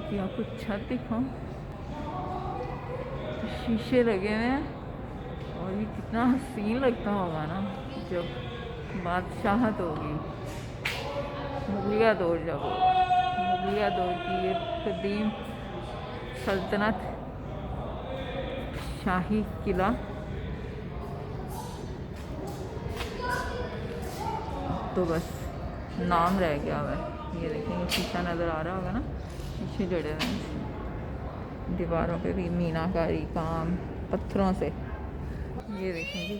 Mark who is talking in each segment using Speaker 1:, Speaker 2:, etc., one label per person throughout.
Speaker 1: कि आपको छत दिखाऊं। शीशे लगे हुए हैं और ये कितना हसीन लगता होगा ना जब बादशाहत होगी। मुगलिया दौर जब मुगलिया दौर की ये कदीम सल्तनत, शाही किला। तो बस नाम रह गया हुआ है। ये देखेंगे शीशा नज़र आ रहा होगा ना, शीशे जड़े हुए हैं दीवारों पे भी, मीनाकारी काम पत्थरों से। ये देखेंगे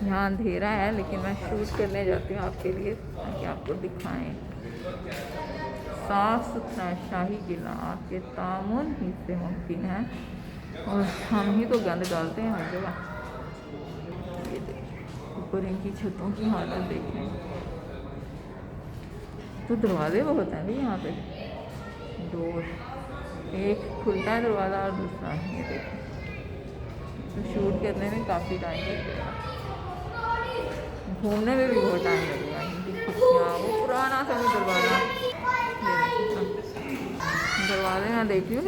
Speaker 1: यहाँ अंधेरा है लेकिन मैं शूट करने जाती हूँ आपके लिए ताकि आपको दिखाएं। साफ़ सुथरा शाही किला आपके तामुन ही से मुमकिन है और हम ही तो गंद डालते हैं हर जगह। ये देखिए ऊपर इनकी छतों की हालत देखें। तो दरवाजे बहुत हैं भी यहाँ पे, दो, एक खुलता है दरवाज़ा और दूसरा ये देखें। तो शूट करने में काफ़ी टाइम लगेगा, घूमने में भी बहुत टाइम लगेगा। इनकी खिड़कियाँ, वो पुराना सा भी दरवाज़ा, दरवाजे मैं देख रही हूँ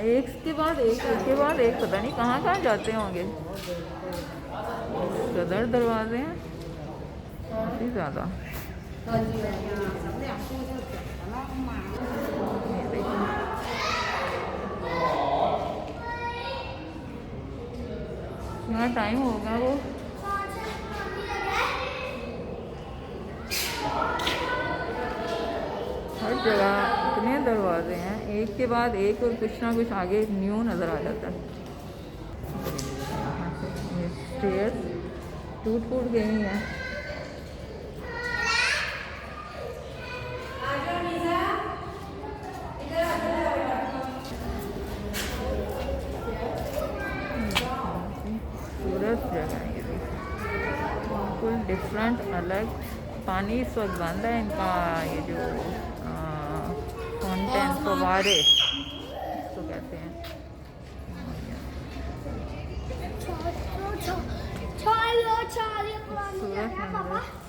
Speaker 1: एक के बाद एक पता नहीं कहाँ कहाँ जाते होंगे। सदर दरवाजे हैं काफ़ी ज़्यादा। यहाँ टाइम होगा वो हर जगह इतने दरवाजे हैं, एक के बाद एक और कुछ ना कुछ आगे न्यू नज़र आ जाता है। ये स्टेयर्स टूट फूट गई हैं। खूबसूरत जगह है ये भी, बिल्कुल डिफरेंट अलग। पानी इस वक्त बंद है इनका, ये जो फाउंटेन फव्वारे इसको कहते हैं। खूबसूरत नज़र